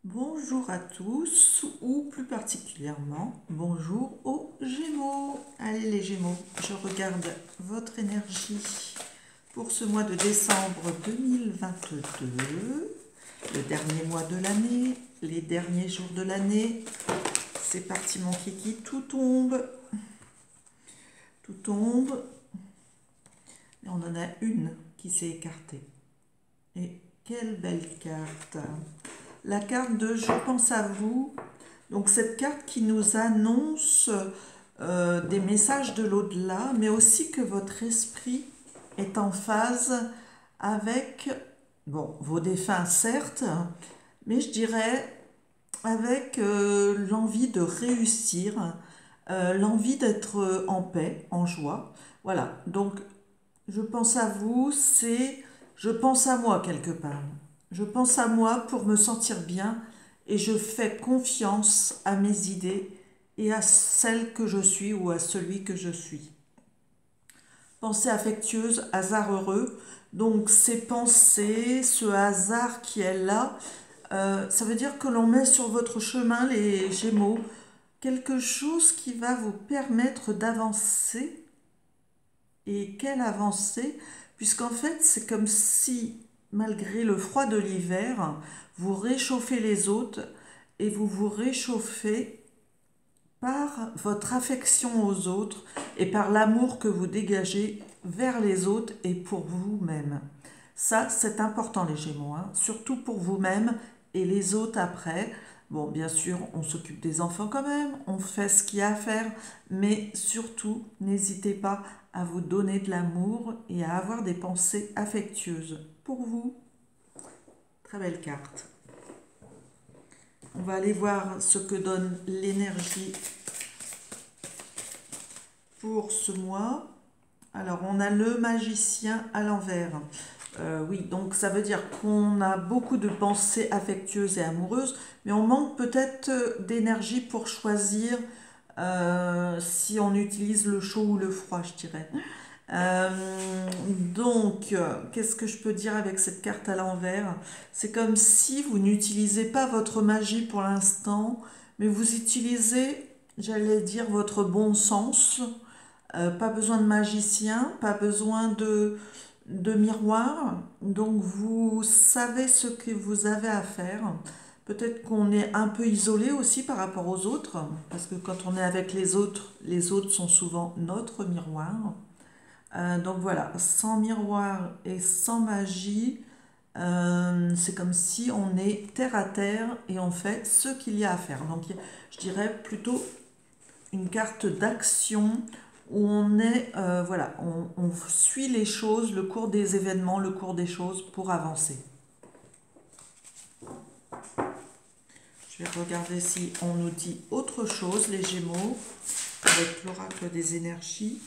Bonjour à tous, ou plus particulièrement, bonjour aux Gémeaux. Allez les Gémeaux, je regarde votre énergie pour ce mois de décembre 2022, le dernier mois de l'année, les derniers jours de l'année. C'est parti mon kiki, tout tombe. Tout tombe. Et on en a une qui s'est écartée. Et quelle belle carte! La carte de Je pense à vous. Donc cette carte qui nous annonce des messages de l'au-delà, mais aussi que votre esprit est en phase avec, bon, vos défunts certes, mais je dirais avec l'envie de réussir, l'envie d'être en paix, en joie. Voilà, donc je pense à vous, c'est je pense à moi quelque part. Je pense à moi pour me sentir bien et je fais confiance à mes idées et à celle que je suis ou à celui que je suis. Pensée affectueuse, hasard heureux. Donc ces pensées, ce hasard qui est là, ça veut dire que l'on met sur votre chemin, les Gémeaux, quelque chose qui va vous permettre d'avancer. Et quelle avancée, puisqu'en fait c'est comme si, malgré le froid de l'hiver, vous réchauffez les autres et vous vous réchauffez par votre affection aux autres et par l'amour que vous dégagez vers les autres et pour vous-même. Ça, c'est important les Gémeaux, hein, surtout pour vous-même et les autres après. Bon, bien sûr, on s'occupe des enfants quand même, on fait ce qu'il y a à faire, mais surtout, n'hésitez pas à vous donner de l'amour et à avoir des pensées affectueuses pour vous. Très belle carte. On va aller voir ce que donne l'énergie pour ce mois. Alors, on a le magicien à l'envers. Oui, donc ça veut dire qu'on a beaucoup de pensées affectueuses et amoureuses, mais on manque peut-être d'énergie pour choisir si on utilise le chaud ou le froid, je dirais. Qu'est-ce que je peux dire avec cette carte à l'envers? C'est comme si vous n'utilisez pas votre magie pour l'instant, mais vous utilisez, j'allais dire, votre bon sens. Pas besoin de magicien, pas besoin de miroir. Donc vous savez ce que vous avez à faire. Peut-être qu'on est un peu isolé aussi par rapport aux autres, parce que quand on est avec les autres sont souvent notre miroir. Donc voilà, sans miroir et sans magie, c'est comme si on est terre à terre et on fait ce qu'il y a à faire. Donc je dirais plutôt une carte d'action où on est, voilà, on suit les choses, le cours des événements, le cours des choses pour avancer. Je vais regarder si on nous dit autre chose, les Gémeaux, avec l'oracle des énergies.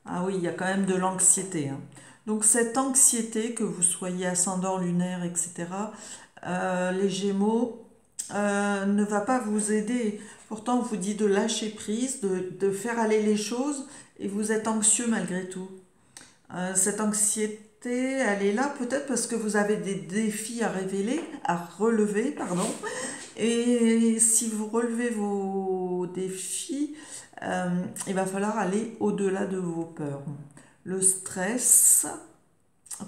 Ah oui, il y a quand même de l'anxiété, hein. Donc cette anxiété, que vous soyez ascendant, lunaire, etc., les Gémeaux, ne va pas vous aider. Pourtant, on vous dit de lâcher prise, de faire aller les choses, et vous êtes anxieux malgré tout. Cette anxiété, elle est là peut-être parce que vous avez des défis à relever, pardon. Et si vous relevez vos défis, il va falloir aller au-delà de vos peurs. Le stress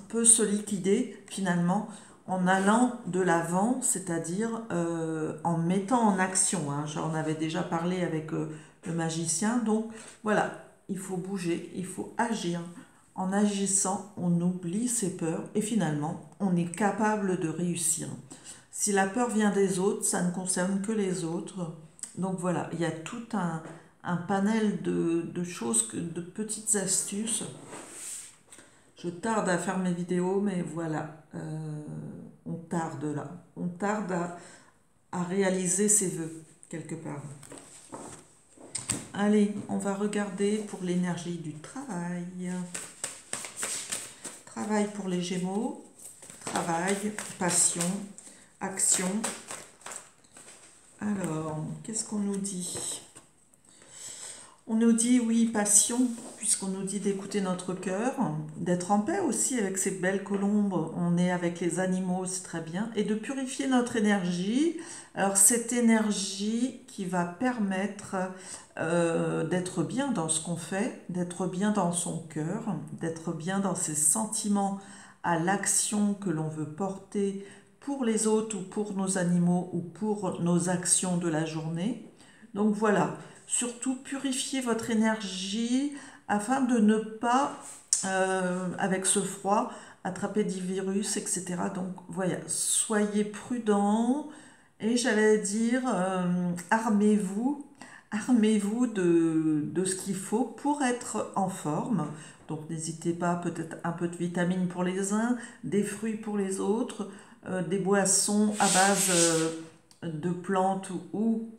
peut se liquider finalement en allant de l'avant, c'est-à-dire en mettant en action, hein. J'en avais déjà parlé avec le magicien. Donc voilà, il faut bouger, il faut agir. En agissant, on oublie ses peurs et finalement, on est capable de réussir. Si la peur vient des autres, ça ne concerne que les autres. Donc voilà, il y a tout un panel de choses, de petites astuces. Je tarde à faire mes vidéos, mais voilà, on tarde là. On tarde à réaliser ses vœux, quelque part. Allez, on va regarder pour l'énergie du travail. Travail pour les Gémeaux. Travail, passion, action. Alors, qu'est-ce qu'on nous dit? On nous dit, oui, passion, puisqu'on nous dit d'écouter notre cœur, d'être en paix aussi avec ces belles colombes, on est avec les animaux, c'est très bien, et de purifier notre énergie. Alors cette énergie qui va permettre d'être bien dans ce qu'on fait, d'être bien dans son cœur, d'être bien dans ses sentiments à l'action que l'on veut porter pour les autres ou pour nos animaux ou pour nos actions de la journée. Donc voilà. Surtout, purifiez votre énergie afin de ne pas, avec ce froid, attraper des virus, etc. Donc, voilà, soyez prudents et j'allais dire, armez-vous de ce qu'il faut pour être en forme. Donc, n'hésitez pas, peut-être un peu de vitamines pour les uns, des fruits pour les autres, des boissons à base de plantes ou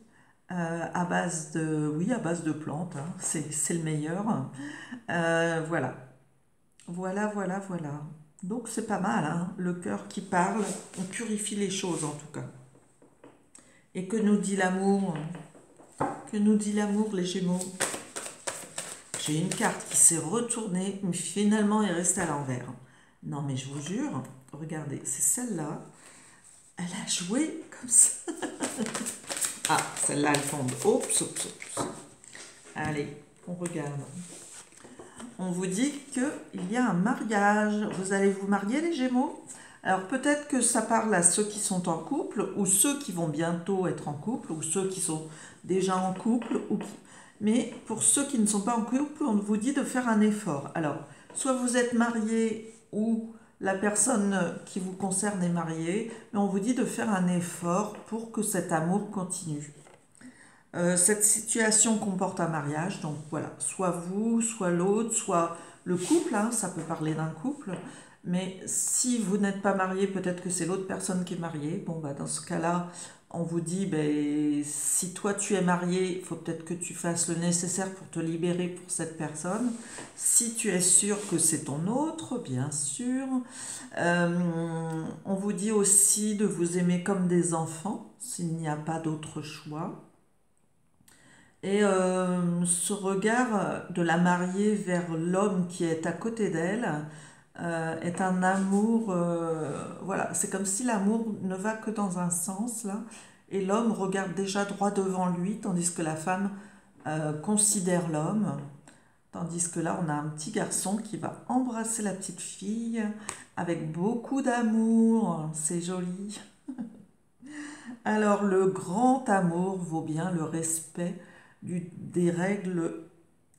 à base de, oui, à base de plantes, hein, c'est le meilleur. Voilà, voilà. Donc c'est pas mal, hein, le cœur qui parle, on purifie les choses en tout cas. Et que nous dit l'amour? Que nous dit l'amour, les Gémeaux? J'ai une carte qui s'est retournée, mais finalement est restée à l'envers. Non mais je vous jure, regardez, c'est celle-là. Elle a joué comme ça. Ah, celle-là, elle tombe. Oups. Allez, on regarde. On vous dit qu'il y a un mariage. Vous allez vous marier, les Gémeaux? Alors, peut-être que ça parle à ceux qui sont en couple, ou ceux qui vont bientôt être en couple, ou ceux qui sont déjà en couple. Mais pour ceux qui ne sont pas en couple, on vous dit de faire un effort. Alors, soit vous êtes marié, ou la personne qui vous concerne est mariée, mais on vous dit de faire un effort pour que cet amour continue. Cette situation comporte un mariage, donc voilà, soit vous, soit l'autre, soit le couple, hein, ça peut parler d'un couple, mais si vous n'êtes pas marié, peut-être que c'est l'autre personne qui est mariée. Bon, bah, dans ce cas-là, on vous dit, ben, si toi tu es marié, il faut peut-être que tu fasses le nécessaire pour te libérer pour cette personne. Si tu es sûr que c'est ton autre, bien sûr. On vous dit aussi de vous aimer comme des enfants, s'il n'y a pas d'autre choix. Et ce regard de la mariée vers l'homme qui est à côté d'elle est un amour, voilà, c'est comme si l'amour ne va que dans un sens, là, et l'homme regarde déjà droit devant lui, tandis que la femme considère l'homme, tandis que là, on a un petit garçon qui va embrasser la petite fille avec beaucoup d'amour, c'est joli. Alors, le grand amour vaut bien le respect des règles,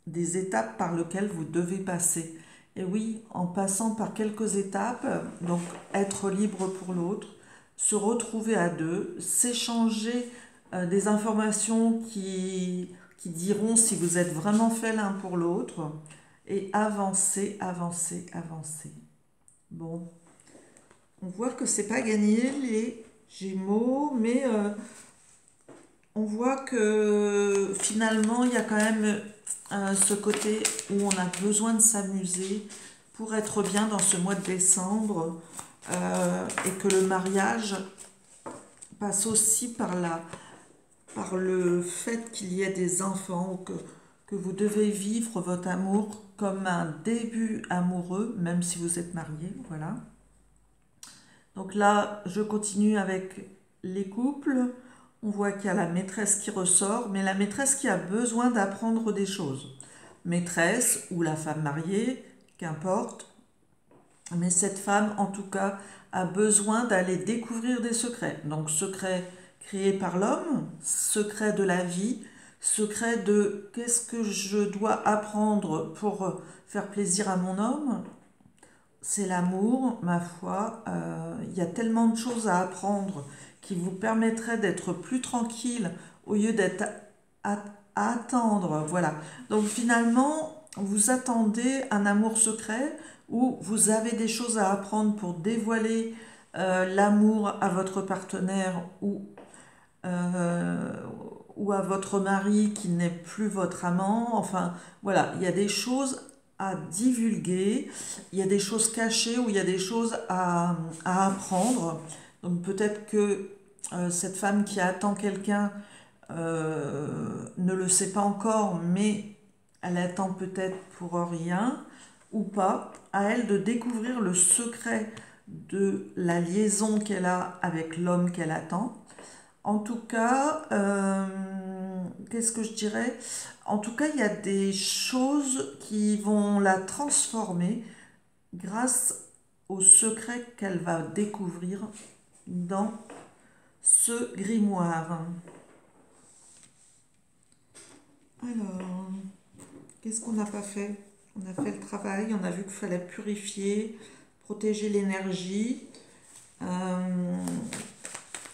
des étapes par lesquelles vous devez passer. Et oui, en passant par quelques étapes, donc être libre pour l'autre, se retrouver à deux, s'échanger des informations qui diront si vous êtes vraiment fait l'un pour l'autre, et avancer. Bon, on voit que c'est pas gagné les Gémeaux, mais on voit que finalement, il y a quand même ce côté où on a besoin de s'amuser pour être bien dans ce mois de décembre et que le mariage passe aussi par le fait qu'il y ait des enfants ou que vous devez vivre votre amour comme un début amoureux, même si vous êtes marié, voilà. Donc là, je continue avec les couples. On voit qu'il y a la maîtresse qui ressort, mais la maîtresse qui a besoin d'apprendre des choses. Maîtresse ou la femme mariée, qu'importe. Mais cette femme, en tout cas, a besoin d'aller découvrir des secrets. Donc, secrets créés par l'homme, secrets de la vie, secrets de qu'est-ce que je dois apprendre pour faire plaisir à mon homme. C'est l'amour, ma foi. Il y a tellement de choses à apprendre qui vous permettraient d'être plus tranquille au lieu d'être à attendre. Voilà. Donc finalement, vous attendez un amour secret où vous avez des choses à apprendre pour dévoiler l'amour à votre partenaire ou à votre mari qui n'est plus votre amant. Enfin, voilà, il y a des choses à divulguer, il y a des choses cachées ou il y a des choses à apprendre. Donc peut-être que cette femme qui attend quelqu'un ne le sait pas encore, mais elle attend peut-être pour rien ou pas. À elle de découvrir le secret de la liaison qu'elle a avec l'homme qu'elle attend. En tout cas, qu'est-ce que je dirais? En tout cas, il y a des choses qui vont la transformer grâce au secret qu'elle va découvrir dans ce grimoire. Alors, qu'est-ce qu'on n'a pas fait? On a fait le travail, on a vu qu'il fallait purifier, protéger l'énergie. On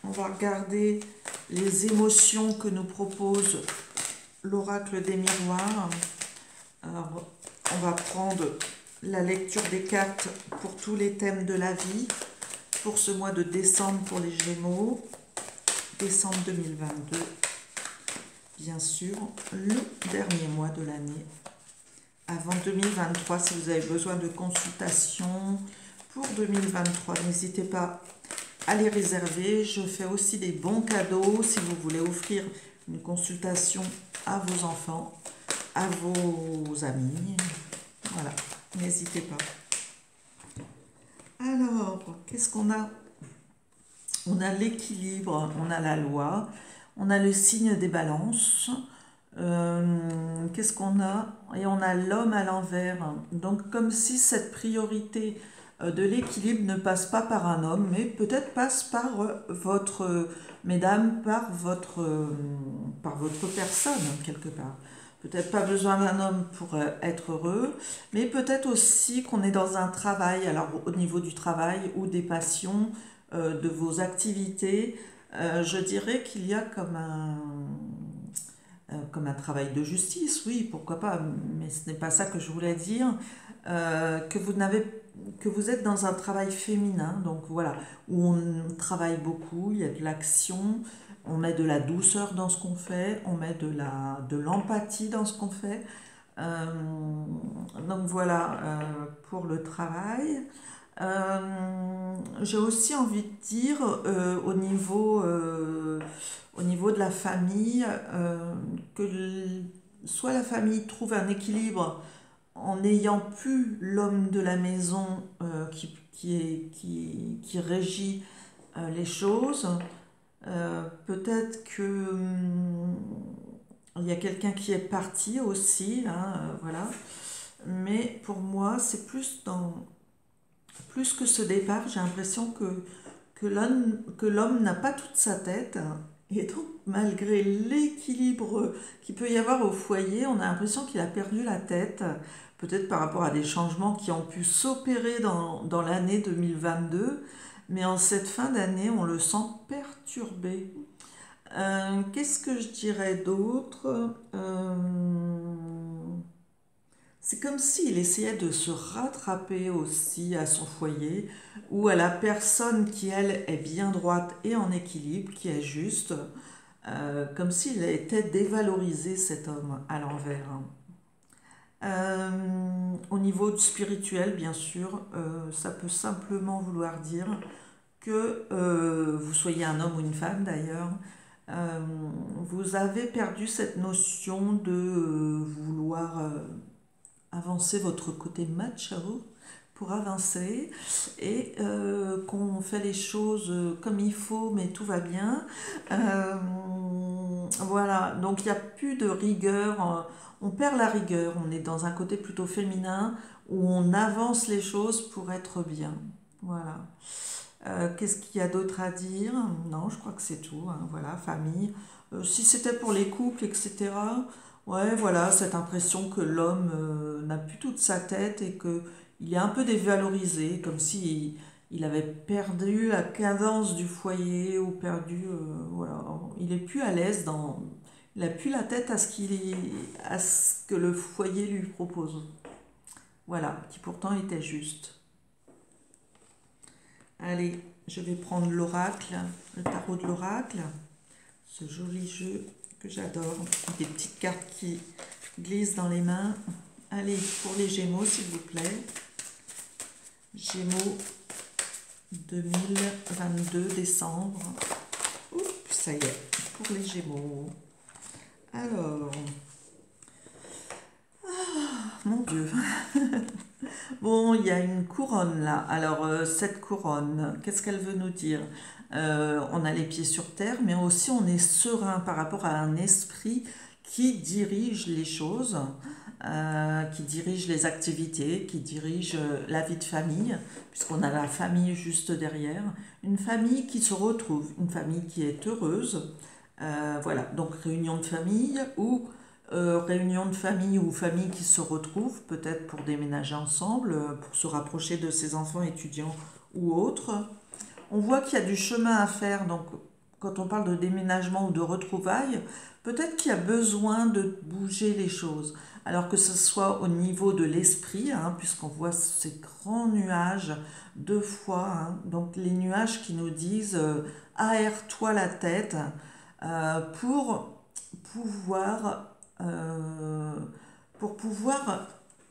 va regarder les émotions que nous propose l'oracle des miroirs. Alors, on va prendre la lecture des cartes pour tous les thèmes de la vie, pour ce mois de décembre pour les Gémeaux, décembre 2022, bien sûr, le dernier mois de l'année. Avant 2023, si vous avez besoin de consultation pour 2023, n'hésitez pas à les réserver. Je fais aussi des bons cadeaux si vous voulez offrir une consultation à vos enfants, à vos amis. Voilà, n'hésitez pas. Alors, qu'est-ce qu'on a? On a l'équilibre, on a la loi, on a le signe des balances. Qu'est-ce qu'on a? Et on a l'homme à l'envers. Donc, comme si cette priorité de l'équilibre ne passe pas par un homme, mais peut-être passe par votre, mesdames, par votre personne, quelque part. Peut-être pas besoin d'un homme pour être heureux, mais peut-être aussi qu'on est dans un travail, alors au niveau du travail ou des passions, de vos activités, je dirais qu'il y a comme un travail de justice, oui, pourquoi pas, mais ce n'est pas ça que je voulais dire, que vous êtes dans un travail féminin, donc voilà, où on travaille beaucoup, il y a de l'action, on met de la douceur dans ce qu'on fait, on met de l'empathie dans ce qu'on fait. Donc voilà, pour le travail. J'ai aussi envie de dire au niveau de la famille que soit la famille trouve un équilibre en n'ayant plus l'homme de la maison qui régit les choses. Peut-être que il y a quelqu'un qui est parti aussi, hein, voilà. Mais pour moi, c'est plus que ce départ, j'ai l'impression que l'homme n'a pas toute sa tête. Et donc, malgré l'équilibre qu'il peut y avoir au foyer, on a l'impression qu'il a perdu la tête, peut-être par rapport à des changements qui ont pu s'opérer dans l'année 2022, mais en cette fin d'année, on le sent perturbé. Qu'est-ce que je dirais d'autre? C'est comme s'il essayait de se rattraper aussi à son foyer ou à la personne qui, elle, est bien droite et en équilibre, qui est juste, comme s'il était dévalorisé, cet homme, à l'envers. Au niveau du spirituel, bien sûr, ça peut simplement vouloir dire que vous soyez un homme ou une femme d'ailleurs, vous avez perdu cette notion de vouloir avancer votre côté macho pour avancer et qu'on fait les choses comme il faut, mais tout va bien. Voilà, donc il n'y a plus de rigueur, on perd la rigueur, on est dans un côté plutôt féminin où on avance les choses pour être bien. Voilà. Qu'est-ce qu'il y a d'autre à dire? Non, je crois que c'est tout, hein. Voilà, famille. Si c'était pour les couples, etc., ouais, voilà, cette impression que l'homme n'a plus toute sa tête et qu'il est un peu dévalorisé, comme si il avait perdu la cadence du foyer ou perdu, voilà, il est plus à l'aise il n'a plus la tête à ce que le foyer lui propose. Voilà, qui pourtant était juste. Allez, je vais prendre l'oracle, le tarot de l'oracle, ce joli jeu que j'adore, des petites cartes qui glissent dans les mains. Allez, pour les Gémeaux, s'il vous plaît. Gémeaux 2022, décembre. Oups, ça y est, pour les Gémeaux. Alors, mon Dieu. Bon, il y a une couronne là. Alors, cette couronne, qu'est-ce qu'elle veut nous dire? On a les pieds sur terre, mais aussi on est serein par rapport à un esprit qui dirige les choses, qui dirige les activités, qui dirige la vie de famille, puisqu'on a la famille juste derrière. Une famille qui se retrouve, une famille qui est heureuse. Voilà, donc réunion de famille ou réunion de famille ou famille qui se retrouvent, peut-être pour déménager ensemble, pour se rapprocher de ses enfants étudiants ou autres. On voit qu'il y a du chemin à faire, donc quand on parle de déménagement ou de retrouvailles, peut-être qu'il y a besoin de bouger les choses. Alors que ce soit au niveau de l'esprit, hein, puisqu'on voit ces grands nuages deux fois, hein, donc les nuages qui nous disent aère-toi la tête pour pouvoir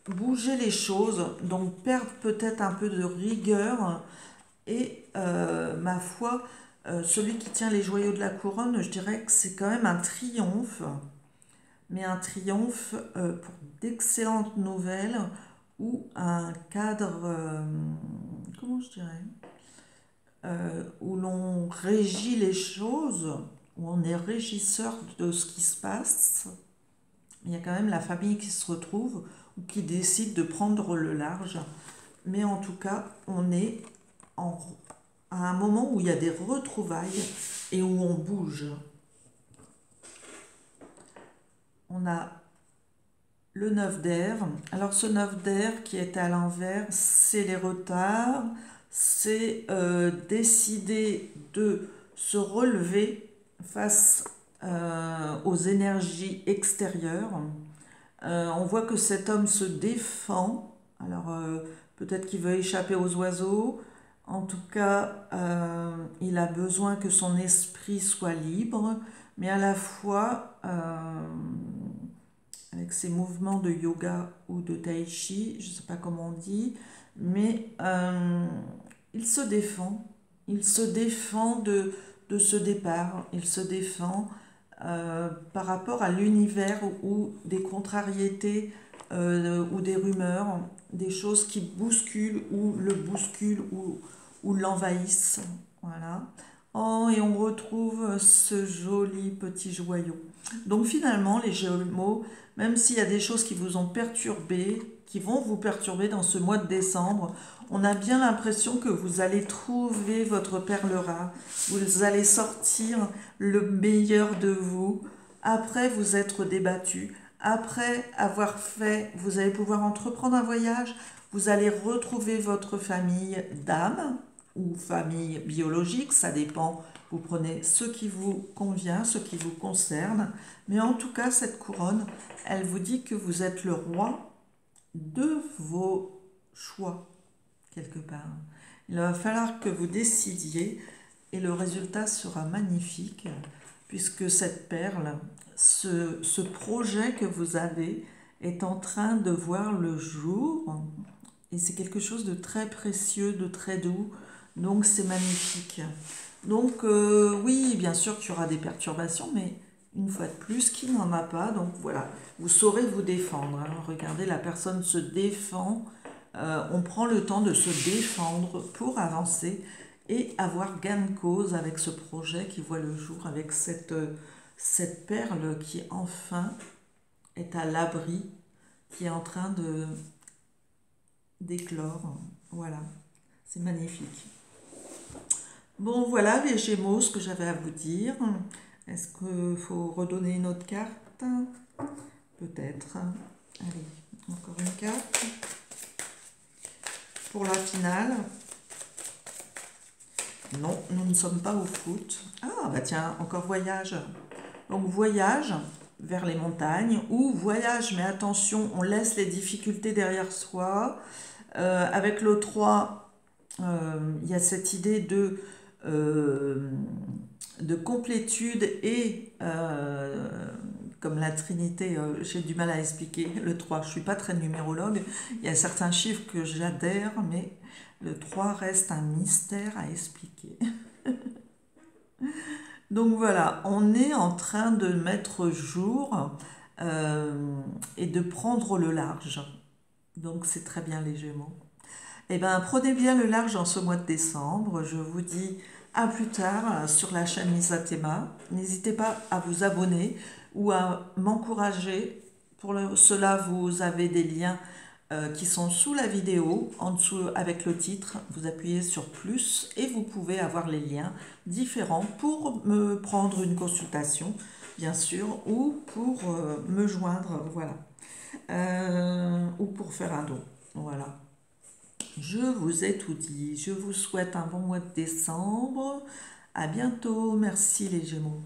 bouger les choses, donc perdre peut-être un peu de rigueur et ma foi, celui qui tient les joyaux de la couronne, je dirais que c'est quand même un triomphe, mais un triomphe pour d'excellentes nouvelles ou un cadre, comment je dirais, où l'on régit les choses, où on est régisseur de ce qui se passe. Il y a quand même la famille qui se retrouve ou qui décide de prendre le large. Mais en tout cas, on est à un moment où il y a des retrouvailles et où on bouge. On a le 9 d'air. Alors ce 9 d'air qui est à l'envers, c'est les retards, c'est décider de se relever face aux énergies extérieures. On voit que cet homme se défend. Alors peut-être qu'il veut échapper aux oiseaux. En tout cas, il a besoin que son esprit soit libre, mais à la fois, avec ses mouvements de yoga ou de tai chi, je ne sais pas comment on dit, mais il se défend. Il se défend de ce départ. Il se défend par rapport à l'univers ou des contrariétés ou des rumeurs, des choses qui bousculent ou le bousculent ou l'envahissent. Voilà. Oh, et on retrouve ce joli petit joyau. Donc finalement, les Gémeaux, même s'il y a des choses qui vous ont perturbé, qui vont vous perturber dans ce mois de décembre, on a bien l'impression que vous allez trouver votre perle rare, vous allez sortir le meilleur de vous, après vous être débattu, après avoir fait, vous allez pouvoir entreprendre un voyage, vous allez retrouver votre famille d'âme ou famille biologique, ça dépend, vous prenez ce qui vous convient, ce qui vous concerne, mais en tout cas cette couronne, elle vous dit que vous êtes le roi de vos choix, quelque part. Il va falloir que vous décidiez et le résultat sera magnifique puisque cette perle, ce projet que vous avez est en train de voir le jour et c'est quelque chose de très précieux, de très doux, donc c'est magnifique. Donc oui, bien sûr qu'il y aura des perturbations, mais une fois de plus, qui n'en a pas, donc voilà, vous saurez vous défendre. Hein. Regardez, la personne se défend, on prend le temps de se défendre pour avancer et avoir gain de cause avec ce projet qui voit le jour, avec cette perle qui enfin est à l'abri, qui est en train d'éclore. Voilà, c'est magnifique. Bon, voilà les Gémeaux, ce que j'avais à vous dire. Est-ce qu'il faut redonner une autre carte? Peut-être. Allez, encore une carte. Pour la finale. Non, nous ne sommes pas au foot. Ah, bah tiens, encore voyage. Donc, voyage vers les montagnes ou voyage, mais attention, on laisse les difficultés derrière soi. Avec le 3, il y a cette idée de complétude et comme la Trinité, j'ai du mal à expliquer le 3, je ne suis pas très numérologue, il y a certains chiffres que j'adhère, mais le 3 reste un mystère à expliquer. Donc voilà, on est en train de mettre jour et de prendre le large. Donc c'est très bien les Gémeaux. Eh bien, prenez bien le large en ce mois de décembre. Je vous dis à plus tard sur la chaîne Lisa Théma. N'hésitez pas à vous abonner ou à m'encourager. Cela, vous avez des liens qui sont sous la vidéo, en dessous avec le titre. Vous appuyez sur plus et vous pouvez avoir les liens différents pour me prendre une consultation, bien sûr, ou pour me joindre, voilà, ou pour faire un don. Voilà. Je vous ai tout dit. Je vous souhaite un bon mois de décembre. À bientôt. Merci les Gémeaux.